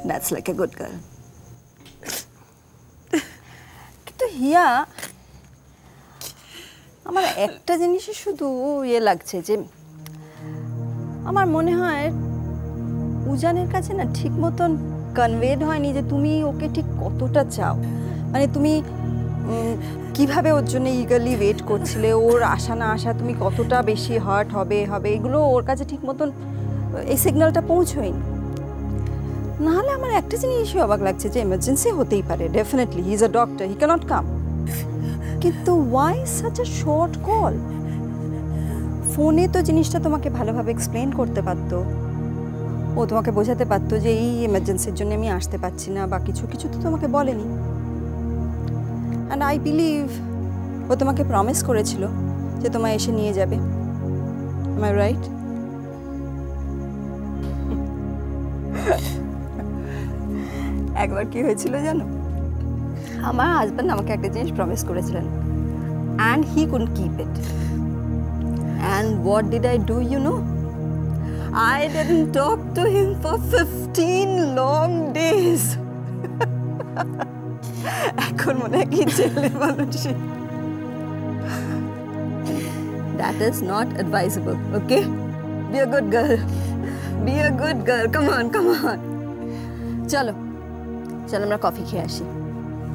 That's like a good girl. কিন্তু হিয়া আমার একটা জিনিসই শুধু লাগছে যে আমার মনে হয় উজানের কাছে না ঠিক মতন কনভেড হয়নি যে তুমি ওকে ঠিক কতটা চাও। মানে তুমি কিভাবে ওর জন্য ইগারলি ওয়েট করছিলে, ওর আশা না আশা তুমি কতটা বেশি হার্ট হবে এগুলো ওর কাছে ঠিক মতন এই সিগন্যালটা পৌঁছয়নি। নাহলে আমার একটা জিনিসই অবাক লাগছে যে এমার্জেন্সি হতেই পারে, definitely he is a doctor, he can't come, কিন্তু why such a short call? ফোনে তো জিনিসটা তোমাকে ভালোভাবে এক্সপ্লেন করতে পারতো, ও তোমাকে বোঝাতে পারতো যে এই এমার্জেন্সির জন্য আমি আসতে পারছি না বা কিছু কিছু তো তোমাকে বলেনি। অ্যান্ড আই বিলিভ ও তোমাকে প্রমিস করেছিল যে তোমায় এসে নিয়ে যাবে। Am I right? একবার কি হয়েছিল জানো, আমার হাজব্যান্ড আমাকে একটা জিনিস প্রমিস করেছিলেন and he couldn't keep it. And what did I do you know? I didn't talk to him for 15 long days. এখন মনে হয় কি ছেলে মানুষ। That is not advisable, okay? Be a good girl. Be a good girl. Come on, come on. চলো চলো আমরা coffee খেয়ে আসি।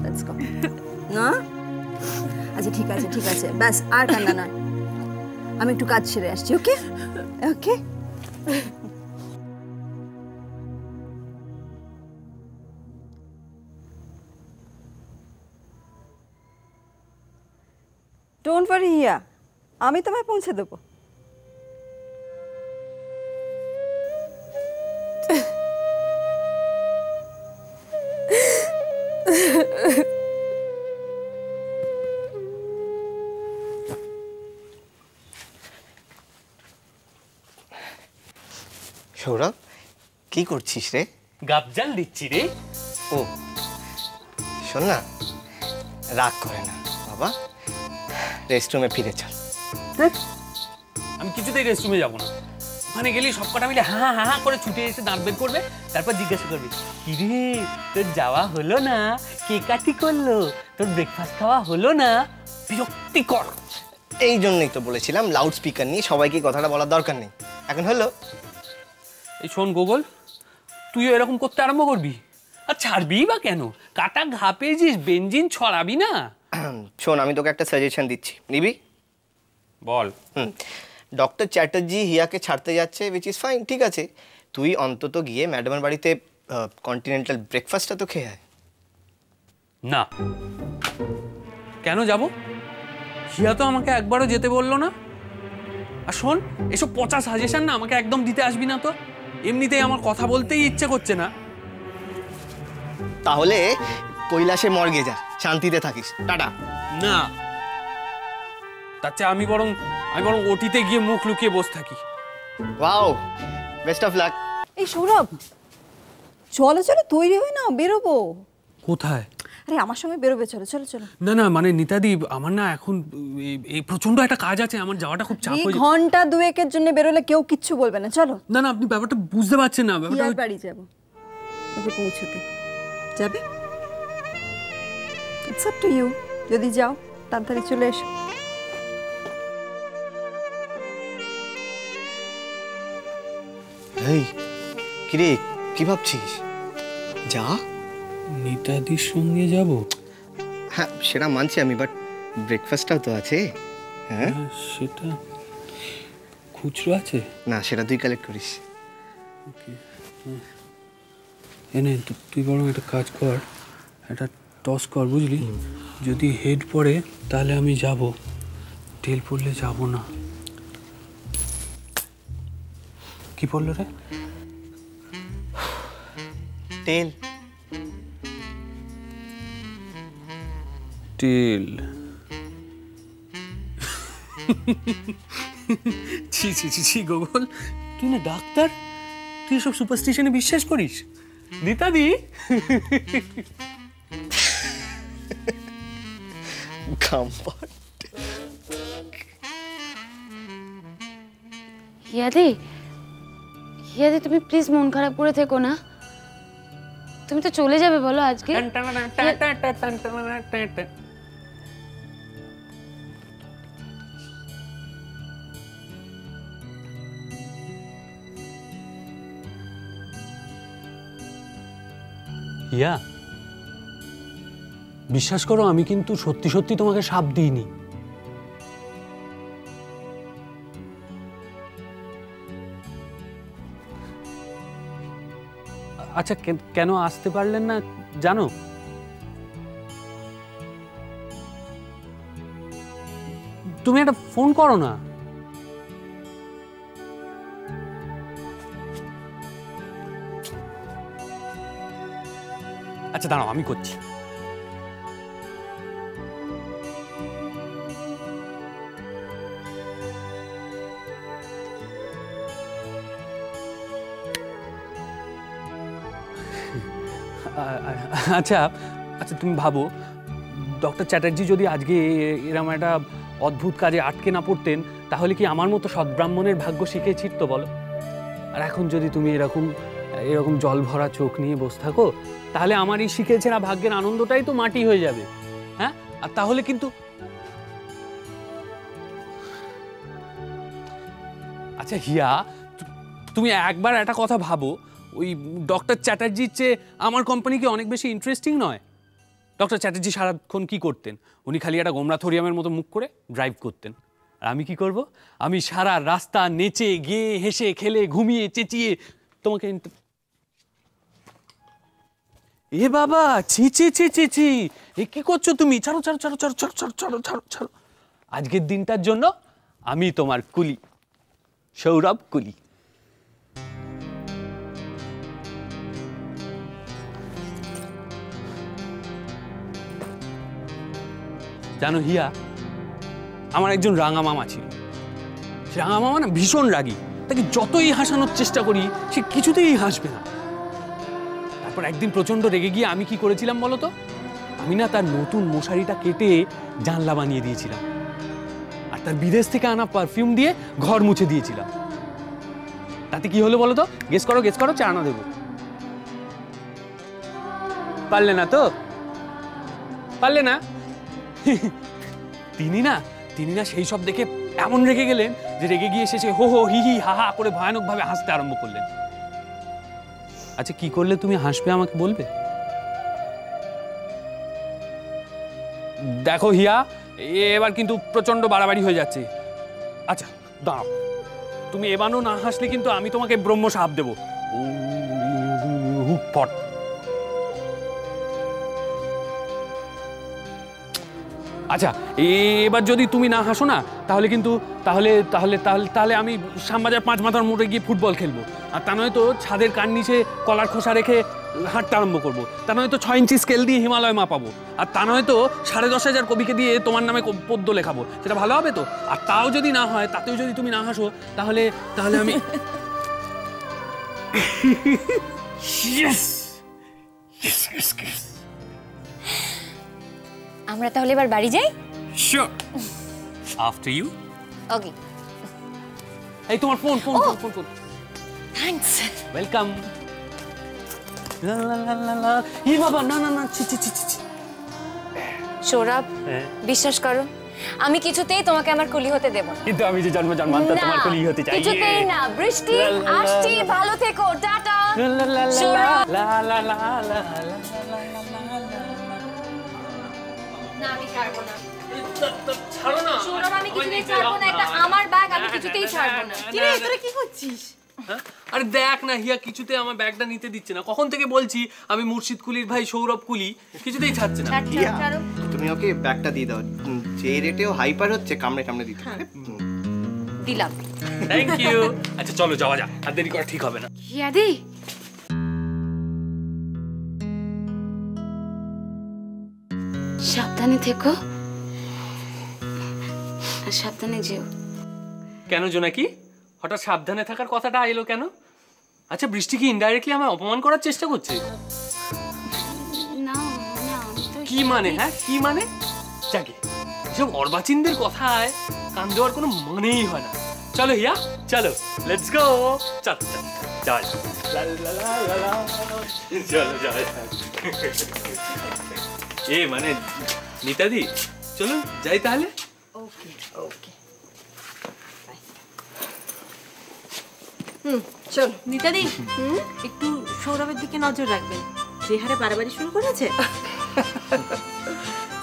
Let's go. না? আচ্ছা ঠিক আছে ঠিক আছে, ব্যাস আর কান্না নয়, আমি একটু কাজ সেরে আসছি। ওকে ওকে। ডোন্ট ওয়ারি হিয়া, আমি তোমায় পৌঁছে দেবো। সৌরভ, কি করছিস রে? গাবজাল দিচ্ছি রে। ও শোন না, রাগ করে না বাবা, রেস্টরুমে ফিরে চল। আমি কিছুতেই রেস্টরুমে যাবো না। ওখানে গেলে সব কটা মিলে হা হা করে ছুটে এসে দাঁত বের করবে, তারপর জিজ্ঞাসা করবে কিরে তোর যাওয়া হলো না, কে কাটি করলো, তোর ব্রেকফাস্ট খাওয়া হলো না। বিরক্তিকর। এই জন্যই তো বলেছিলাম লাউড স্পিকার নিয়ে সবাইকে কথাটা বলার দরকার নেই। এখন হলো। এই শোন গোগল, তুইও এরকম করতে আরম্ভ করবি? আর ছাড়বি বা কেন? কাটা ঘা পেয়েছিস, বেঞ্জিন ছড়াবি না। শোন, আমি তোকে একটা সাজেশন দিচ্ছি, নিবি? বল। ডক্টর চ্যাটার্জি হিয়াকে ছাড়তে যাচ্ছে, উইচ ইজ ফাইন, ঠিক আছে। তুই অন্তত গিয়ে ম্যাডামের বাড়িতে কন্টিনেন্টাল ব্রেকফাস্টটা তো খেয়ে আয়। না। কেন যাব? হিয়া তো আমাকে একবারও যেতে বললো না। আর শোন, এসব পচা সাজেশন না আমাকে একদম দিতে আসবি না তো। এমনিতেই আমার কথা বলতেই ইচ্ছে করছে না। তাহলে কৈলাসে মর্গে যা, শান্তিতে থাকিস। টাটা। না, তার চেয়ে আমি বরং ওটিতে গিয়ে মুখ লুকিয়ে বসে থাকি। Wow, best of luck. এই সৌরভ, চলো চলো তৈরি হই না, বেরোবো। কোথায়? আরে আমার সঙ্গে বেরোবে, চলো চলো চলো। না না, মানে নিতাদি, আমার না এখন এই প্রচন্ড একটা কাজ আছে, আমার যাওয়াটা খুব চাপ হয়ে যায়। ঘন্টা দুয়েকের জন্য বেরোলে কেউ কিচ্ছু বলবে না, চলো। না না, আপনি ব্যাপারটা বুঝতে পারছেন না। ব্যাপারটা বাড়ি যাবো, ওকে পৌঁছতে যাবে। ইটস আপ টু ইউ, যদি যাও তাড়াতাড়ি চলে এসো। এই কিরে, কি ভাবছিস? যা। নিতাদির সঙ্গে যাব? হ্যাঁ সেটা মানছি আমি, বাট ব্রেকফাস্টটাও তো আছে। হ্যাঁ সেটা খুচরো আছে না, সেটা তুই কালেক্ট করিস। ওকে, এনে তুই বরং একটা কাজ কর, একটা টস কর, বুঝলি? যদি হেড পড়ে তাহলে আমি যাব, টেল পড়লে যাব না। কি পড়লো রে? টেল। টেল। ছি ছি ছি ছি গোগল, তুই না ডাক্তার, তুই সব সুপারস্টিশনে বিশ্বাস করিস? নিতাদি হিয়াদি, হিয়াদি তুমি প্লিজ মন খারাপ করে থেকো না। তুমি তো চলে যাবে বলো আজকে? হিয়া, বিশ্বাস করো আমি কিন্তু সত্যি সত্যি তোমাকে শাপ দিইনি। আচ্ছা কেন আসতে পারলেন না জানো? তুমি একটা ফোন করো না। আচ্ছা দাঁড়াও, আমি করছি। আচ্ছা আচ্ছা তুমি ভাবো, ডক্টর চ্যাটার্জি যদি আজকে এরকম একটা অদ্ভুত কাজে আটকে না পড়তেন, তাহলে কি আমার মতো সদ্ব্রাহ্মণের ভাগ্য শিখে ছিটতো বলো? আর এখন যদি তুমি এরকম জল ভরা চোখ নিয়ে বসে থাকো, তাহলে আমার এই শিখে ছেঁড়া ভাগ্যের আনন্দটাই তো মাটি হয়ে যাবে। হ্যাঁ, আর তাহলে কিন্তু আচ্ছা হিয়া, তুমি একবার একটা কথা ভাবো, ওই ডক্টর চ্যাটার্জির চেয়ে আমার কোম্পানি কি অনেক বেশি ইন্টারেস্টিং নয়? ডক্টর চ্যাটার্জি সারাক্ষণ কি করতেন? উনি খালি একটা গোমরা থরিয়ামের মতো মুখ করে ড্রাইভ করতেন। আর আমি কি করব? আমি সারা রাস্তা নেচে গেয়ে হেসে খেলে ঘুমিয়ে চেঁচিয়ে তোমাকে এ বাবা, ছি ছি ছি ছি ছি, এ কি করছো তুমি? ছাড়ো ছাড়ো ছাড়ো ছাড়ো ছাড়ো ছাড়ো ছাড়ো ছাড়ো ছাড়ো। আজকের দিনটার জন্য আমি তোমার কুলি, সৌরভ কুলি। জানো হিয়া, আমার একজন রাঙা মামা ছিল। রাঙা মামা না ভীষণ রাগী, তাকে যতই হাসানোর চেষ্টা করি সে কিছুতেই হাসবে না। তারপর একদিন প্রচন্ড রেগে গিয়ে আমি কি করেছিলাম বলো তো? আমি না তার নতুন মশারিটা কেটে জানলা বানিয়ে দিয়েছিলাম, আর তার বিদেশ থেকে আনা পারফিউম দিয়ে ঘর মুছে দিয়েছিলাম। তাতে কি হলো বলো তো? গেস করো গেস করো, চা আনা দেবো। পারলে না তো? পারলে না? তিনি না সেই সব দেখে এমন রেগে গেলেন যে রেগে গিয়ে শেষে হো হো হি হি হা হা করে ভয়ানকভাবে হাসতে আরম্ভ করলেন। আচ্ছা কি করলে তুমি হাসবে আমাকে বলবে? দেখো হিয়া, এবার কিন্তু প্রচন্ড বাড়াবাড়ি হয়ে যাচ্ছে। আচ্ছা দাঁড়াও, তুমি এবারও না হাসলে কিন্তু আমি তোমাকে ব্রহ্ম শাপ দেবো। ফট। আচ্ছা এবার যদি তুমি না হাসো না, তাহলে কিন্তু তাহলে তাহলে তাহলে তাহলে আমি শ্যামবাজার ৫ মাথার মোড়ে গিয়ে ফুটবল খেলবো। আর তা নয়তো ছাদের কান নিচে কলার খোসা রেখে হাঁটতে আরম্ভ করবো। তা নয়তো ৬ ইঞ্চি স্কেল দিয়ে হিমালয় মাপাবো। আর তা নয়তো ১০,৫০০ কবিকে দিয়ে তোমার নামে পদ্য লেখাবো। সেটা ভালো হবে তো? আর তাও যদি না হয়, তাতেও যদি তুমি না হাসো, তাহলে তাহলে আমি আমরা তাহলে এবার বাড়ি যাই? Sure. After you. ওকে। এই তোমার phone phone phone phone. Thanks. Welcome. লা লা লা লা লা। ই বাবা, না না না, ছি ছি ছি ছি। সৌরভ, বিশ্বাস করো, আমি কিছুতেই তোমাকে আমার কুলি হতে দেব না। কিন্তু আমি যে জন্ম জন্মান্তর তোমার কুলি হতে চাই। কিছুতেই না। বৃষ্টি, আসছি, ভালো থেকো, টাটা। লা লা লা লা লা লা লা। না আমি ছাড়বো না। ছাড়ো না। সৌরভ, আমি কিছুতেই ছাড়বো না। এটা আমার ব্যাগ, আমি কিছুতেই ছাড়বো না। কি রে, তোরা কি করছিস? আরে দেখ না হিয়া, কিছুতে আমার ব্যাগটা নিতে দিচ্ছে না। কখন থেকে বলছি আমি মুর্শিদ কুলির ভাই সৌরভ কুলি, কিছুতেই ছাড়ছে না। ছাড়ো। তুমি ওকে ব্যাগটা দিয়ে দাও। যে রেটেও হাইপার হচ্ছে, কামড়ে কামড়ে দিতে পারে। দিলাম। Thank you. আচ্ছা চলো যাওয়া যাক, আর দেরি করা ঠিক হবে না। ইয়াদি, সাবধানে থেকো আর সাবধানে যেও। কেন জোনাকি, হঠাৎ সাবধানে থাকার কথাটা এলো কেন? আচ্ছা বৃষ্টি কি ইনডাইরেক্টলি আমায় অপমান করার চেষ্টা করছে? না না, কি মানে? হ্যাঁ কি মানে? যাকে এসব অর্বাচীনদের কথায় কান দেওয়ার কোনো মানেই হয় না। চলো হিয়া, চলো, লেটস গো। চল চল। চল চলো যাওয়া এ মানে নিতাদি চলো যাই তাহলে। ওকে ওকে চল। নিতাদি একটু সৌরভের দিকে নজর রাখবেন, যে হারে বাড়াবাড়ি শুরু করেছে।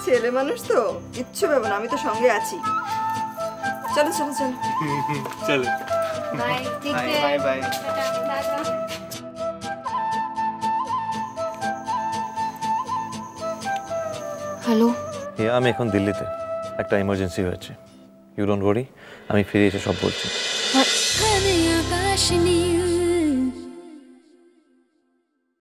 ছেলে মানুষ তো কিচ্ছু ভেবো না, আমি তো সঙ্গে আছি। চলো চলো চলো চলো বাই, ঠিক বাই বাই। হ্যালো, আমি এখন দিল্লিতে, একটা এমার্জেন্সি হয়েছে। ইউ ডোন্ট ওয়ারি, আমি ফিরে এসে সব বলছি। আকাশ নীল